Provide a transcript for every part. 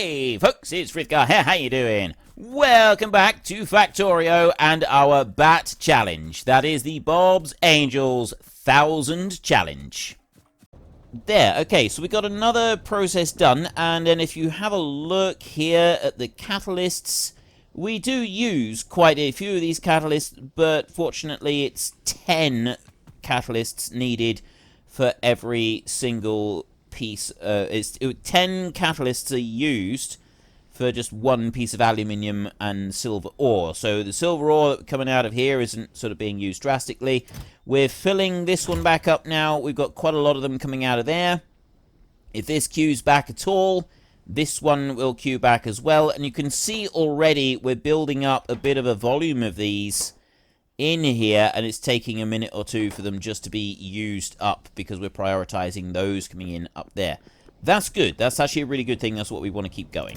Hey folks, it's Frithgar here, how you doing? Welcome back to Factorio and our Bat Challenge. That is the Bob's Angels 1000 Challenge. There, okay, so we got another process done, and then if you have a look here at the catalysts, we do use quite a few of these catalysts, but fortunately it's 10 catalysts needed for every single piece. 10 catalysts are used for just one piece of aluminium and silver ore. So the silver ore coming out of here isn't sort of being used drastically. We're filling this one back up now. We've got quite a lot of them coming out of there. If this queues back at all, this one will queue back as well. And you can see already we're building up a bit of a volume of these in here, and it's taking a minute or two for them just to be used up because we're prioritizing those coming in up there. That's good. That's actually a really good thing. That's what we want to keep going.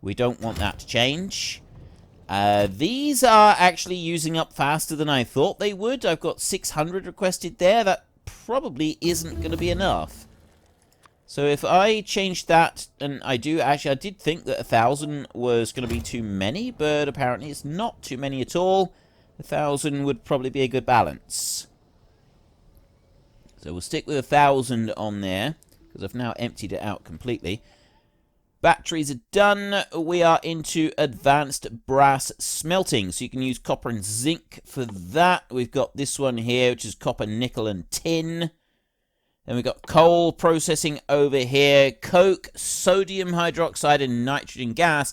We don't want that to change. These are actually using up faster than I thought they would. I've got 600 requested there. That probably isn't going to be enough. So if I change that, and I did think that 1,000 was going to be too many, but apparently it's not too many at all. 1,000 would probably be a good balance. So we'll stick with 1,000 on there, because I've now emptied it out completely. Batteries are done. We are into advanced brass smelting, so you can use copper and zinc for that. We've got this one here, which is copper, nickel, and tin. Then we've got coal processing over here. Coke, sodium hydroxide, and nitrogen gas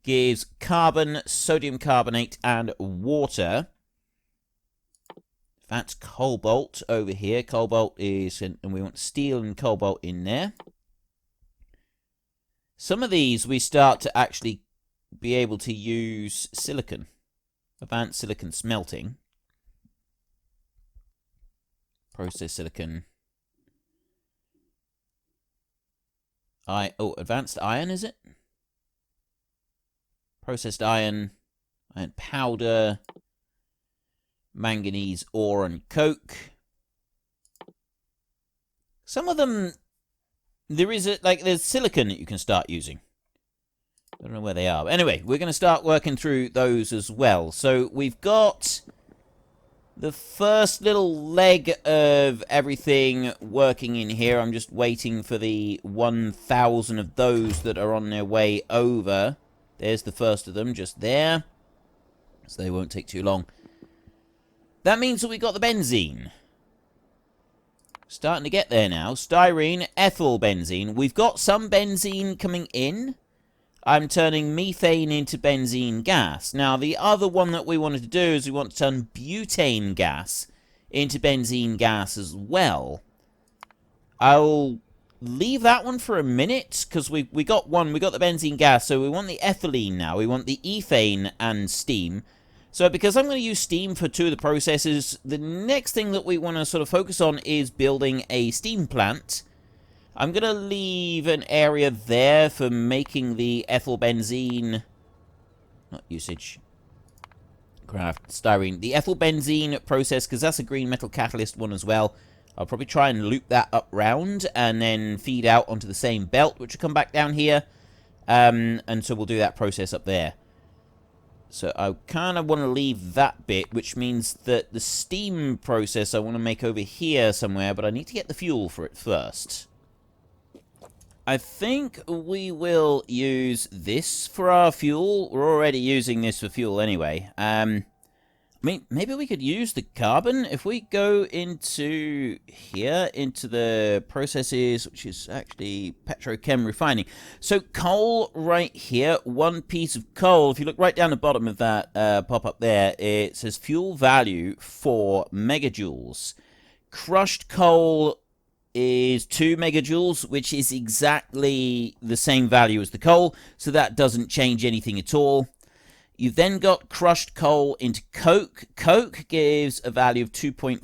gives carbon, sodium carbonate, and water. That's cobalt over here. Cobalt is, and we want steel and cobalt in there. Some of these we start to actually be able to use silicon. Advanced silicon smelting. Process silicon. Advanced iron, is it? Processed iron, iron powder, manganese ore, and coke. Some of them, there's silicon that you can start using. I don't know where they are. But anyway, we're going to start working through those as well. So we've got the first little leg of everything working in here. I'm just waiting for the 1,000 of those that are on their way over. There's the first of them, just there. So they won't take too long. That means that we got the benzene. Starting to get there now. Styrene, ethyl benzene. We've got some benzene coming in. I'm turning methane into benzene gas. Now, the other one that we wanted to do is we want to turn butane gas into benzene gas as well. I'll leave that one for a minute, because we got one. We got the benzene gas, so we want the ethylene now. We want the ethane and steam. So because I'm going to use steam for two of the processes, the next thing that we want to sort of focus on is building a steam plant. I'm going to leave an area there for making the ethyl benzene, not usage, craft, styrene, the ethyl benzene process, because that's a green metal catalyst one as well. I'll probably try and loop that up round and then feed out onto the same belt, which will come back down here. And so we'll do that process up there. So I kind of want to leave that bit, which means that the steam process I want to make over here somewhere, but I need to get the fuel for it first. I think we will use this for our fuel. We're already using this for fuel anyway. I mean, maybe we could use the carbon. If we go into here, into the processes, which is actually petrochem refining. So coal right here, one piece of coal. If you look right down the bottom of that pop-up there, it says fuel value 4 megajoules. Crushed coal is 2 megajoules, which is exactly the same value as the coal. So that doesn't change anything at all. You've then got crushed coal into coke. Coke gives a value of 2.5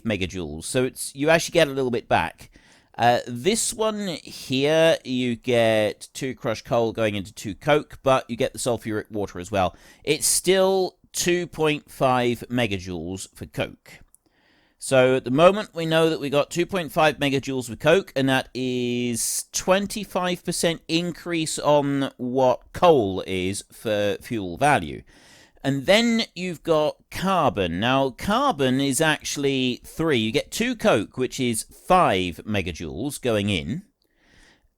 megajoules, so you actually get a little bit back. This one here, you get 2 crushed coal going into 2 coke, but you get the sulfuric water as well. It's still 2.5 megajoules for coke. So at the moment, we know that we got 2.5 megajoules with coke, and that is 25% increase on what coal is for fuel value. And then you've got carbon. Now, carbon is actually 3. You get 2 coke, which is 5 megajoules going in.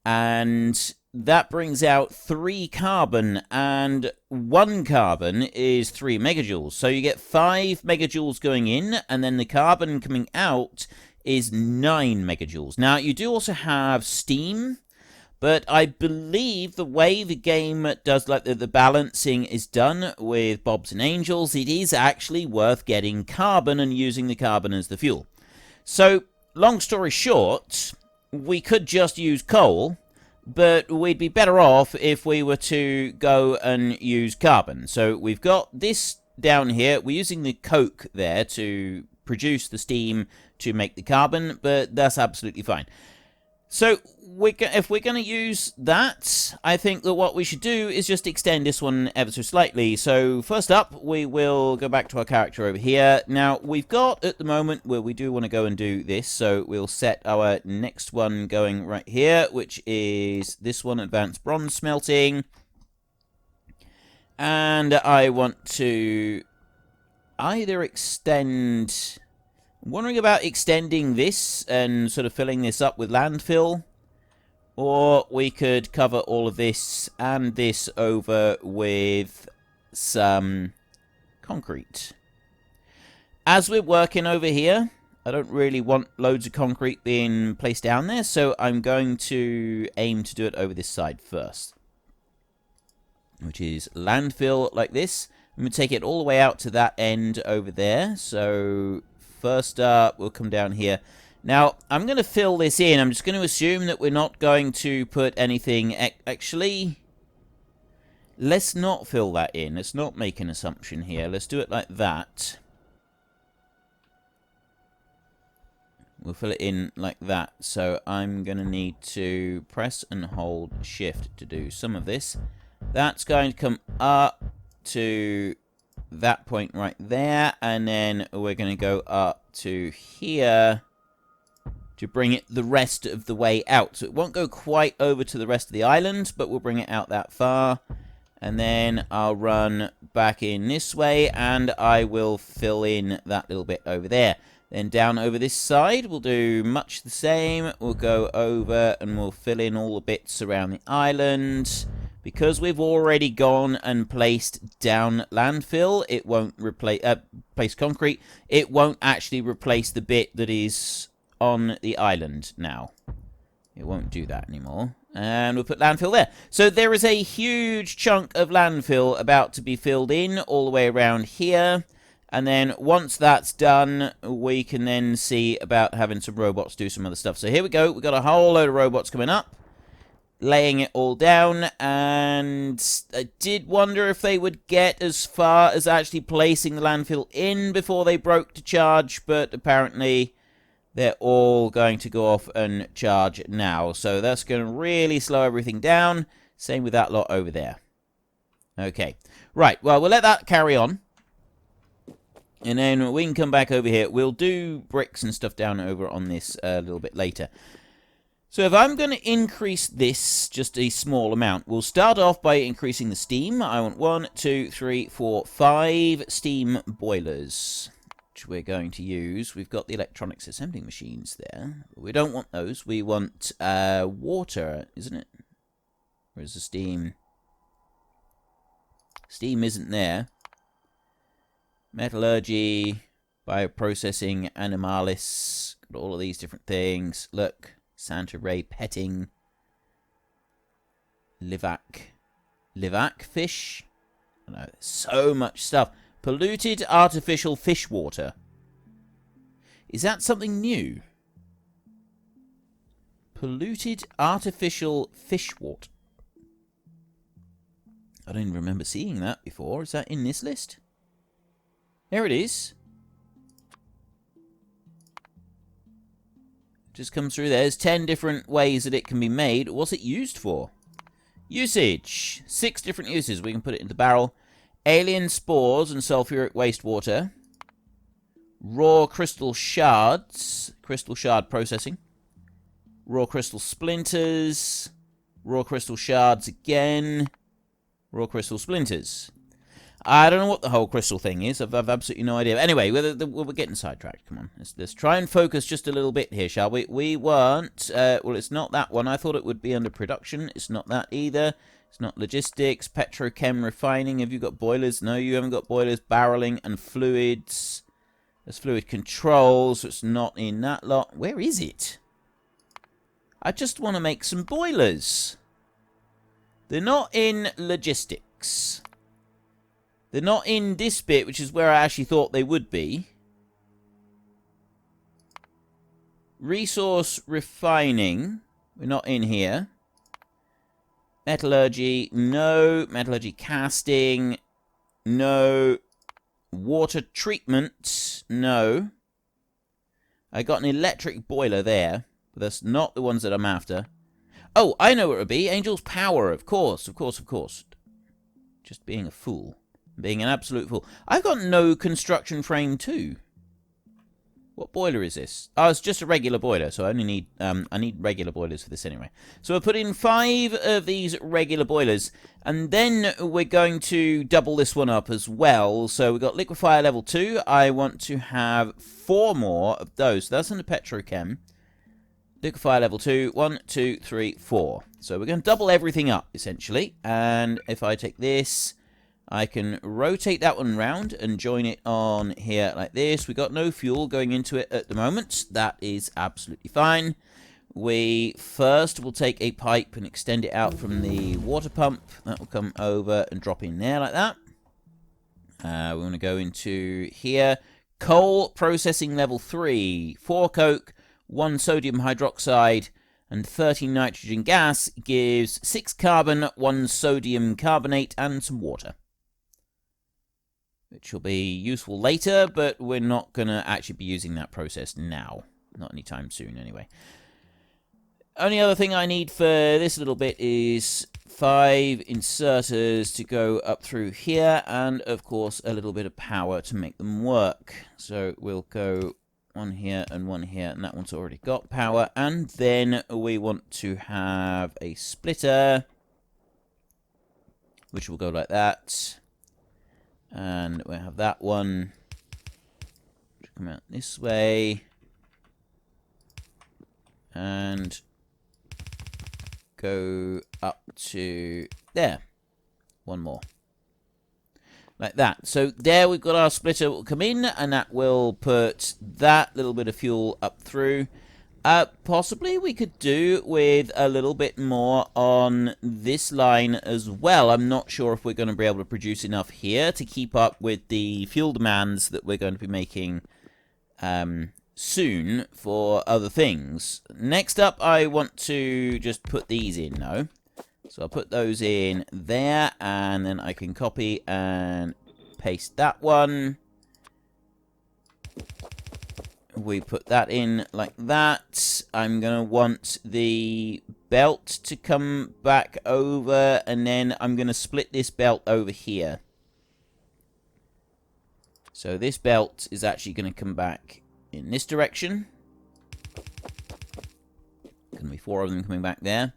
And that brings out 3 carbon, and 1 carbon is 3 megajoules. So you get 5 megajoules going in, and then the carbon coming out is 9 megajoules. Now, you do also have steam, but I believe the way the game does, like the balancing is done with Bobs and Angels, it is actually worth getting carbon and using the carbon as the fuel. So, long story short, we could just use coal, but we'd be better off if we were to go and use carbon. So we've got this down here. We're using the coke there to produce the steam to make the carbon, but that's absolutely fine. So if we're going to use that, I think that what we should do is just extend this one ever so slightly. So first up, we will go back to our character over here. Now, we've got at the moment where we do want to go and do this, so we'll set our next one going right here, which is this one, Advanced Bronze Smelting. And I want to either extend... I'm wondering about extending this and sort of filling this up with landfill. Or we could cover all of this and this over with some concrete. As we're working over here, I don't really want loads of concrete being placed down there, so I'm going to aim to do it over this side first. Which is landfill like this. I'm going to take it all the way out to that end over there, so... First up, we'll come down here. Now, I'm going to fill this in. I'm just going to assume that we're not going to put anything... Actually, let's not fill that in. Let's not make an assumption here. Let's do it like that. We'll fill it in like that. So I'm going to need to press and hold shift to do some of this. That's going to come up to... that point right there, and then we're going to go up to here to bring it the rest of the way out. So it won't go quite over to the rest of the island, but we'll bring it out that far. And then I'll run back in this way, and I will fill in that little bit over there. Then down over this side, we'll do much the same. We'll go over and we'll fill in all the bits around the island. Because we've already gone and placed down landfill, it won't replace place concrete. It won't actually replace the bit that is on the island now. It won't do that anymore. And we'll put landfill there. So there is a huge chunk of landfill about to be filled in all the way around here. And then once that's done, we can then see about having some robots do some other stuff. So here we go. We've got a whole load of robots coming up. Laying it all down, and I did wonder if they would get as far as actually placing the landfill in before they broke to charge, but apparently they're all going to go off and charge now. So that's going to really slow everything down. Same with that lot over there. Okay. Right, well, we'll let that carry on. And then we can come back over here. We'll do bricks and stuff down over on this a little bit later. So if I'm going to increase this just a small amount, we'll start off by increasing the steam. I want 1, 2, 3, 4, 5 steam boilers, which we're going to use. We've got the electronics assembling machines there. We don't want those. We want water, isn't it? Where's the steam? Steam isn't there. Metallurgy, bioprocessing, animalis, got all of these different things. Look. Santa Ray petting. Livac fish. I know, so much stuff. Polluted artificial fish water. Is that something new? Polluted artificial fish water. I don't even remember seeing that before. Is that in this list? There it is. Just comes through there. There's 10 different ways that it can be made. What's it used for? Usage. 6 different uses. We can put it into barrel. Alien spores and sulfuric wastewater. Raw crystal shards. Crystal shard processing. Raw crystal splinters. Raw crystal shards again. Raw crystal splinters. I don't know what the whole crystal thing is. I've absolutely no idea. Anyway, we're getting sidetracked. Come on. Let's try and focus just a little bit here, shall we? We weren't... well, it's not that one. I thought it would be under production. It's not that either. It's not logistics. Petrochem refining. Have you got boilers? No, you haven't got boilers. Barreling and fluids. There's fluid control, so it's not in that lot. Where is it? I just want to make some boilers. They're not in logistics. They're not in this bit, which is where I actually thought they would be. Resource refining. We're not in here. Metallurgy, no. Metallurgy casting, no. Water treatment, no. I got an electric boiler there. But that's not the ones that I'm after. Oh, I know what it would be. Angel's Power, of course, of course, of course. Just being a fool. Being an absolute fool. I've got no construction frame too. What boiler is this? Oh, it's just a regular boiler, so I only need I need regular boilers for this anyway. So we'll put in 5 of these regular boilers, and then we're going to double this one up as well. So we've got liquefier level 2. I want to have 4 more of those. So that's under petrochem. Liquefier level 2. 1, 2, 3, 4. So we're going to double everything up, essentially. And if I take this, I can rotate that one round and join it on here like this. We've got no fuel going into it at the moment. That is absolutely fine. We first will take a pipe and extend it out from the water pump. That will come over and drop in there like that. We want to go into here. Coal processing level 3. 4 coke, 1 sodium hydroxide, and 30 nitrogen gas gives 6 carbon, 1 sodium carbonate, and some water. Which will be useful later, but we're not going to actually be using that process now. Not anytime soon, anyway. Only other thing I need for this little bit is 5 inserters to go up through here, and, of course, a little bit of power to make them work. So we'll go 1 here and 1 here, and that one's already got power. And then we want to have a splitter, which will go like that. And we'll have that one come out this way. And go up to there. 1 more. Like that. So there we've got our splitter will come in, and that will put that little bit of fuel up through. Possibly we could do with a little bit more on this line as well. I'm not sure if we're going to be able to produce enough here to keep up with the fuel demands that we're going to be making soon for other things. Next up, I want to just put these in now. So I'll put those in there, and then I can copy and paste that one. We put that in like that. I'm going to want the belt to come back over, and then I'm going to split this belt over here. So this belt is actually going to come back in this direction. Going to be 4 of them coming back there.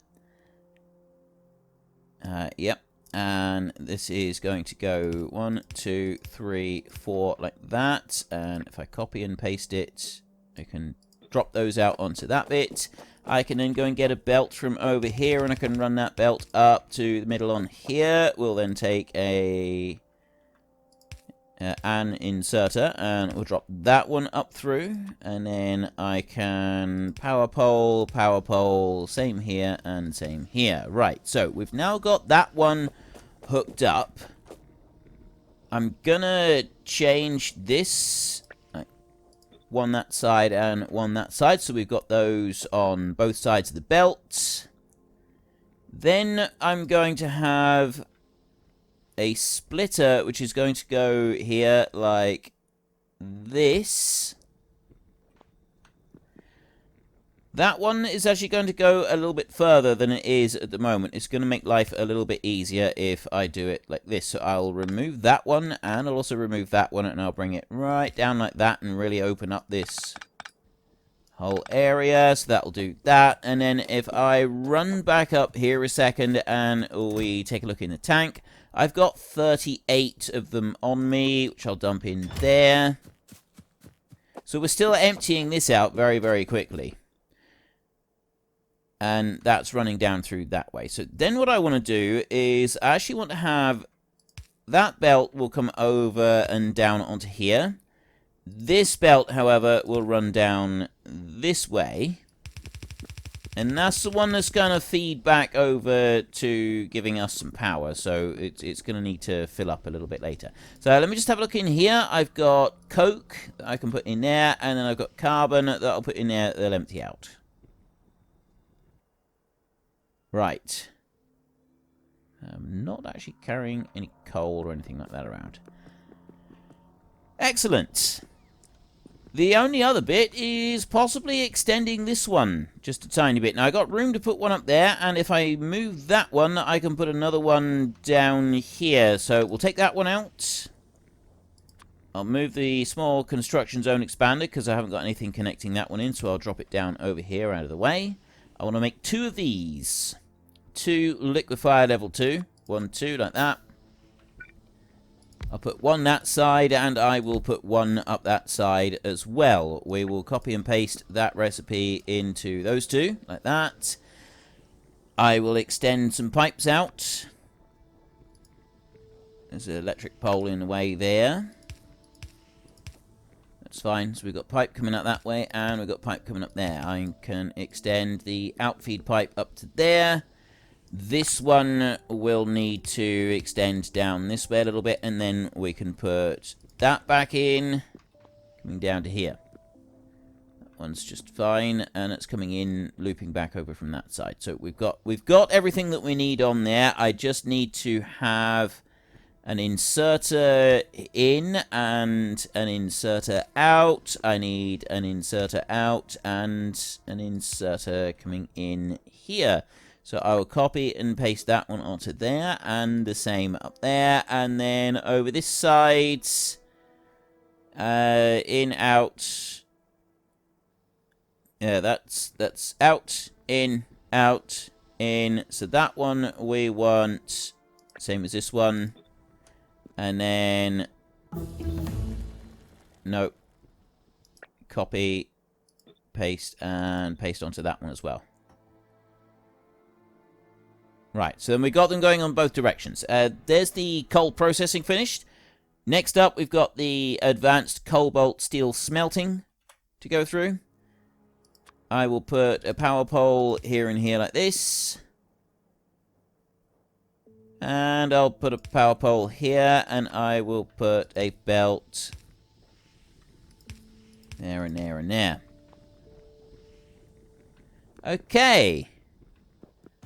Yep. And this is going to go 1, 2, 3, 4 like that. And if I copy and paste it, I can drop those out onto that bit. I can then go and get a belt from over here, and I can run that belt up to the middle on here. We'll then take an inserter, and we'll drop that one up through. And then I can power pole, same here and same here. Right, so we've now got that one hooked up. I'm gonna change this, one that side and one that side, so we've got those on both sides of the belt. Then I'm going to have a splitter, which is going to go here like this. That one is actually going to go a little bit further than it is at the moment. It's going to make life a little bit easier if I do it like this. So I'll remove that one, and I'll also remove that one, and I'll bring it right down like that and really open up this whole area. So that'll do that. And then if I run back up here a second and we take a look in the tank, I've got 38 of them on me, which I'll dump in there. So we're still emptying this out very, very quickly. And that's running down through that way. So then what I want to do is I actually want to have that belt will come over and down onto here. This belt, however, will run down this way. And that's the one that's going to feed back over to giving us some power. So it's going to need to fill up a little bit later. So let me just have a look in here. I've got coke that I can put in there. And then I've got carbon that I'll put in there that'll empty out. Right. I'm not actually carrying any coal or anything like that around. Excellent. The only other bit is possibly extending this one just a tiny bit. Now, I got room to put one up there, and if I move that one, I can put another one down here. So we'll take that one out. I'll move the small construction zone expander because I haven't got anything connecting that one in, so I'll drop it down over here out of the way. I want to make 2 of these. 2 liquefier level 2. 1, 2, like that. I'll put 1 that side, and I will put 1 up that side as well. We will copy and paste that recipe into those 2, like that. I will extend some pipes out. There's an electric pole in the way there. That's fine. So we've got pipe coming up that way, and we've got pipe coming up there. I can extend the outfeed pipe up to there. This one will need to extend down this way a little bit, and then we can put that back in, coming down to here. That one's just fine, and it's coming in, looping back over from that side. So we've got everything that we need on there. I just need to have an inserter in and an inserter out. I need an inserter out and an inserter coming in here. So I will copy and paste that one onto there, and the same up there, and then over this side, in, out. Yeah, that's out, in, out, in. So that one we want, same as this one, and then, no, copy, paste, and paste onto that one as well. Right, so then we got them going on both directions. There's the coal processing finished. Next up, we've got the advanced cobalt steel smelting to go through. I will put a power pole here and here like this. And I'll put a power pole here, and I will put a belt there and there and there. Okay.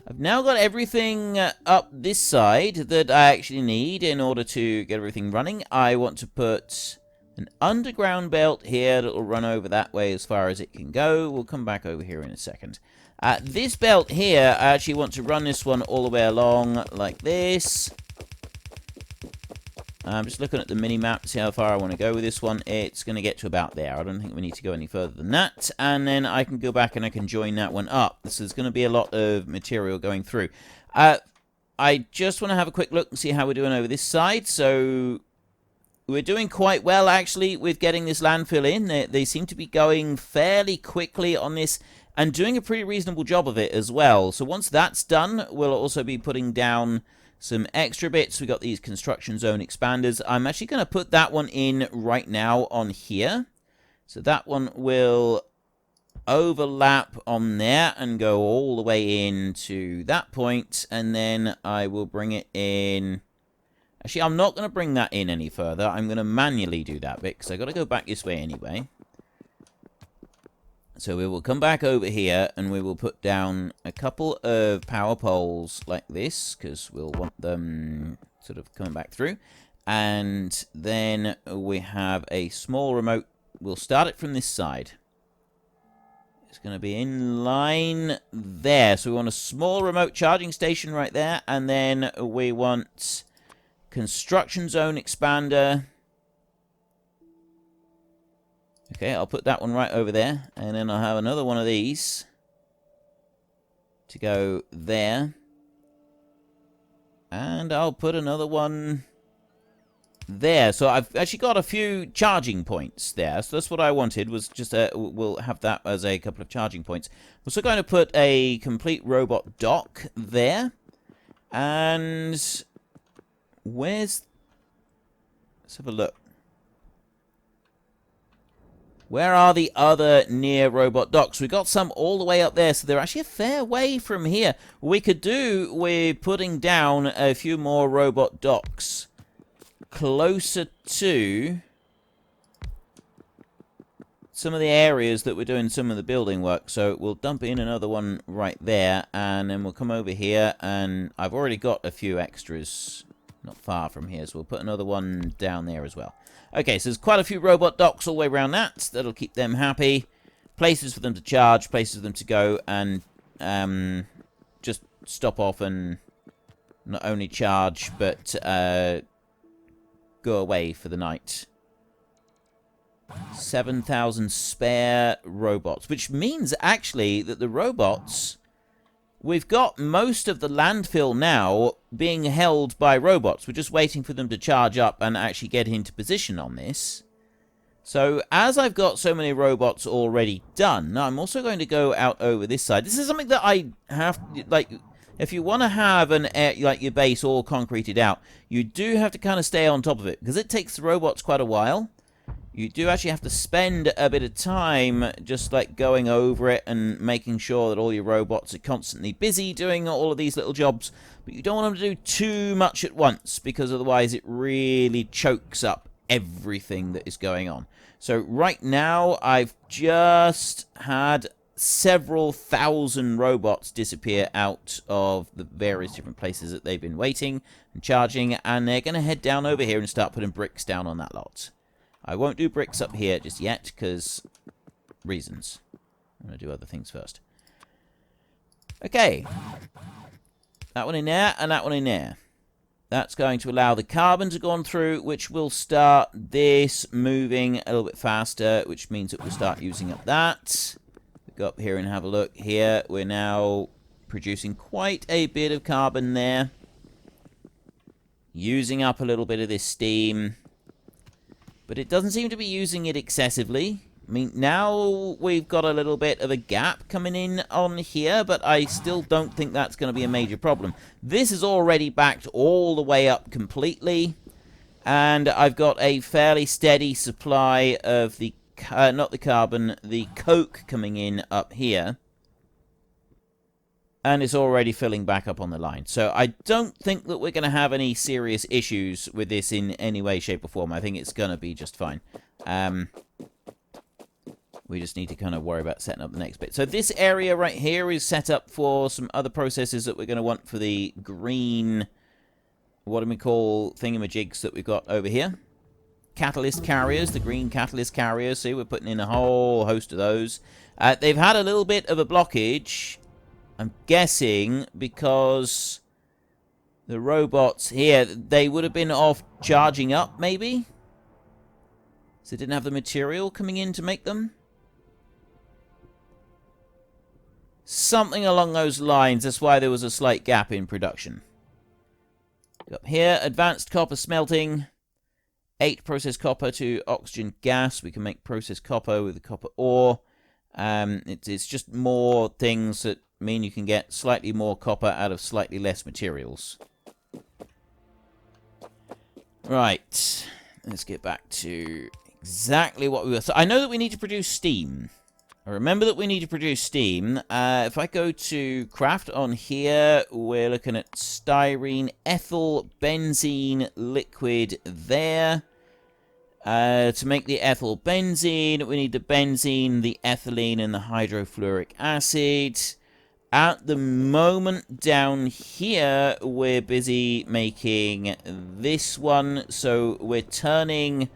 I've now got everything up this side that I actually need in order to get everything running. I want to put an underground belt here that will run over that way as far as it can go. We'll come back over here in a second. This belt here, I actually want to run this one all the way along like this. I'm just looking at the mini-map to see how far I want to go with this one. It's going to get to about there. I don't think we need to go any further than that. And then I can go back and I can join that one up. This is going to be a lot of material going through. I just want to have a quick look and see how we're doing over this side. So we're doing quite well, actually, with getting this landfill in. They seem to be going fairly quickly on this and doing a pretty reasonable job of it as well. So once that's done, we'll also be putting down some extra bits. We got these construction zone expanders. I'm actually going to put that one in right now on here. So that one will overlap on there and go all the way into that point. And then I will bring it in. Actually, I'm not going to bring that in any further. I'm going to manually do that bit because I've got to go back this way anyway. So we will come back over here and we will put down a couple of power poles like this because we'll want them sort of coming back through. And then we have a small remote. We'll start it from this side. It's going to be in line there. So we want a small remote charging station right there. And then we want construction zone expander. Okay, I'll put that one right over there. And then I'll have another one of these to go there. And I'll put another one there. So I've actually got a few charging points there. So that's what I wanted, was just we'll have that as a couple of charging points. I'm also going to put a complete robot dock there. And where's... let's have a look. Where are the other near robot docks? We've got some all the way up there, so they're actually a fair way from here. We could do with putting down a few more robot docks closer to some of the areas that we're doing some of the building work. So we'll dump in another one right there, and then we'll come over here, and I've already got a few extras not far from here, so we'll put another one down there as well. Okay, so there's quite a few robot docks all the way around that. That'll keep them happy. Places for them to charge, places for them to go and just stop off and not only charge, but go away for the night. 7,000 spare robots, which means actually that the robots... we've got most of the landfill now being held by robots. We're just waiting for them to charge up and actually get into position on this. So, as I've got so many robots already done, I'm also going to go out over this side. This is something that I have, like, if you want to have an like your base all concreted out, you do have to kind of stay on top of it, because it takes the robots quite a while. You do actually have to spend a bit of time just like going over it and making sure that all your robots are constantly busy doing all of these little jobs. But you don't want them to do too much at once, because otherwise it really chokes up everything that is going on. So right now I've just had several thousand robots disappear out of the various different places that they've been waiting and charging, and they're going to head down over here and start putting bricks down on that lot. I won't do bricks up here just yet, because reasons. I'm going to do other things first. Okay. That one in there, and that one in there. That's going to allow the carbon to go on through, which will start this moving a little bit faster, which means it will start using up that. We go up here and have a look here. We're now producing quite a bit of carbon there. Using up a little bit of this steam. But it doesn't seem to be using it excessively. I mean, now we've got a little bit of a gap coming in on here, but I still don't think that's going to be a major problem. This is already backed all the way up completely, and I've got a fairly steady supply of the, not the carbon, the coke coming in up here. And it's already filling back up on the line. So I don't think that we're going to have any serious issues with this in any way, shape, or form. I think it's going to be just fine. We just need to kind of worry about setting up the next bit. So this area right here is set up for some other processes that we're going to want for the green, what do we call thingamajigs that we've got over here. Catalyst carriers, the green catalyst carriers. See, we're putting in a whole host of those. They've had a little bit of a blockage, I'm guessing, because the robots here, they would have been off charging up, maybe? So they didn't have the material coming in to make them? Something along those lines. That's why there was a slight gap in production. Up here, advanced copper smelting. 8 processed copper to oxygen gas. We can make processed copper with the copper ore. It's just more things that mean you can get slightly more copper out of slightly less materials. Right. Let's get back to exactly what we were... So I know that we need to produce steam. I remember that we need to produce steam. If I go to craft on here, we're looking at styrene, ethyl, benzene, liquid there. To make the ethyl benzene, we need the benzene, the ethylene, and the hydrofluoric acid. At the moment, down here, we're busy making this one. So we're turning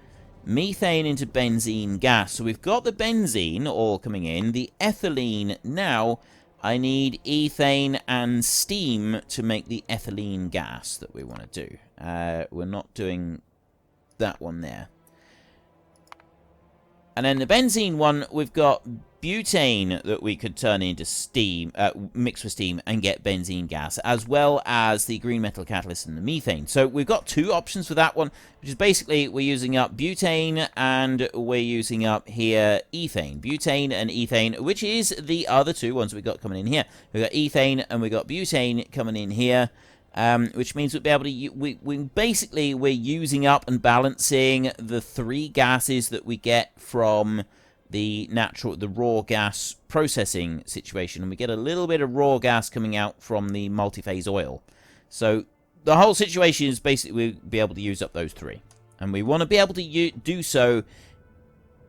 methane into benzene gas. So we've got the benzene all coming in, the ethylene. Now I need ethane and steam to make the ethylene gas that we want to do. We're not doing that one there. And then the benzene one, we've got butane that we could turn into steam, mix with steam and get benzene gas, as well as the green metal catalyst and the methane. So we've got two options for that one, which is basically we're using up butane and we're using up here ethane. Butane and ethane, which is the other two ones we've got coming in here. We've got ethane and we've got butane coming in here. Which means we'll be able to, we're using up and balancing the three gases that we get from the raw gas processing situation. And we get a little bit of raw gas coming out from the multi-phase oil. So the whole situation is basically we'll be able to use up those three. And we want to be able to do so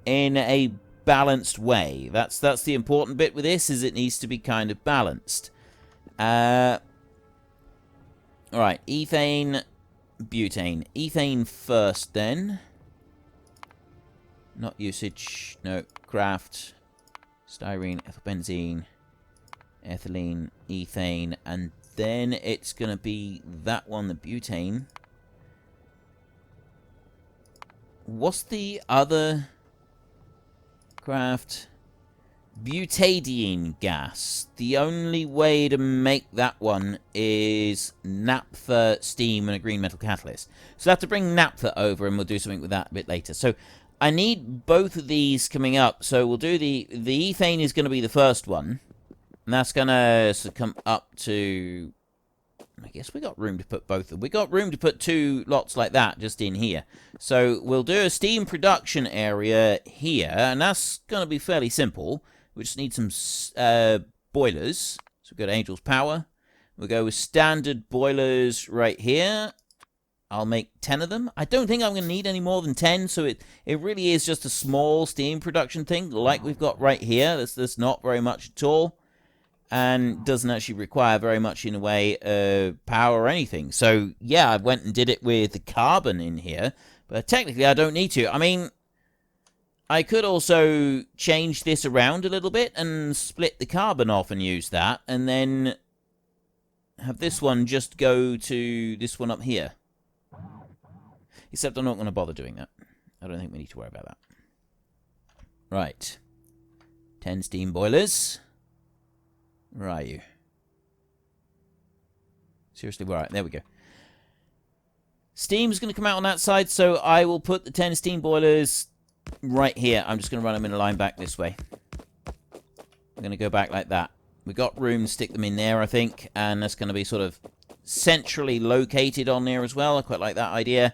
in a balanced way. That's the important bit with this, is it needs to be kind of balanced. Alright, ethane, butane. Ethane first, then. Not usage. No. Craft. Styrene, ethylbenzene, ethylene, ethane. And then it's going to be that one, the butane. What's the other? Craft. Butadiene gas. The only way to make that one is naphtha, steam, and a green metal catalyst. So I have to bring naphtha over, and we'll do something with that a bit later. So I need both of these coming up. So we'll do the ethane is going to be the first one, and that's going to come up to. I guess we got room to put both of them. We got room to put two lots like that just in here. So we'll do a steam production area here, and that's going to be fairly simple. We just need some boilers. So we've got Angel's Power. We'll go with standard boilers right here. I'll make 10 of them. I don't think I'm going to need any more than 10, so it really is just a small steam production thing, like we've got right here. That's not very much at all, and doesn't actually require very much in the way of power or anything. So, yeah, I went and did it with the carbon in here, but technically I don't need to. I mean, I could also change this around a little bit and split the carbon off and use that, and then have this one just go to this one up here. Except I'm not going to bother doing that. I don't think we need to worry about that. Right. 10 steam boilers. Where are you? Seriously, where are you? There we go. Steam's going to come out on that side, so I will put the 10 steam boilers right here. I'm just going to run them in a line back this way. I'm going to go back like that. We've got room to stick them in there, I think, and that's going to be sort of centrally located on there as well. I quite like that idea,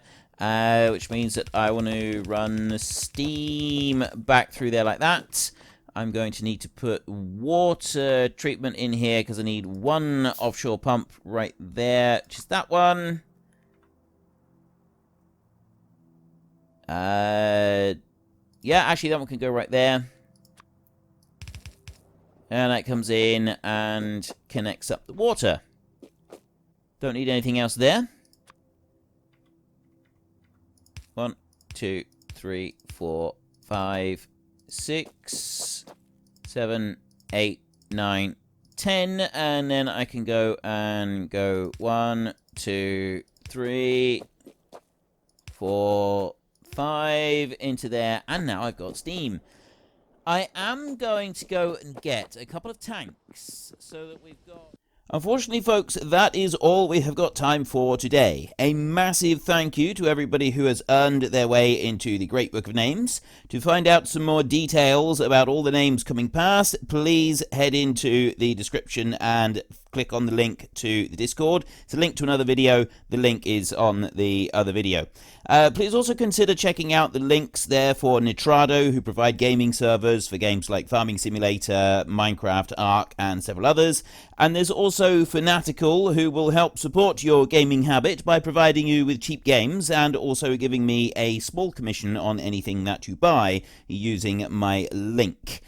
which means that I want to run the steam back through there like that. I'm going to need to put water treatment in here because I need one offshore pump right there, which is that one. Yeah, actually that one can go right there. And that comes in and connects up the water. Don't need anything else there. 1, 2, 3, 4, 5, 6, 7, 8, 9, 10. And then I can go and go 1, 2, 3, 4, 5 into there. And now I've got steam. I am going to go and get a couple of tanks so that we've got... Unfortunately, folks, that is all we have got time for today. A massive thank you to everybody who has earned their way into the Great Book of Names. To find out some more details about all the names coming past, please head into the description and click on the link to the Discord. It's a link to another video. The link is on the other video. Please also consider checking out the links there for Nitrado, who provide gaming servers for games like Farming Simulator, Minecraft, Ark, and several others. And there's also Fanatical, who will help support your gaming habit by providing you with cheap games and also giving me a small commission on anything that you buy using my link.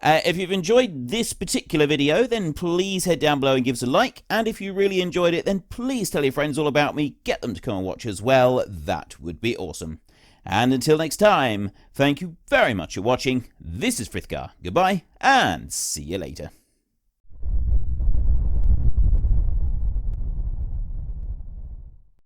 If you've enjoyed this particular video, then please head down below and give us a like. And if you really enjoyed it, then please tell your friends all about me. Get them to come and watch as well. That would be awesome. And until next time, thank you very much for watching. This is Frithgar. Goodbye, and see you later.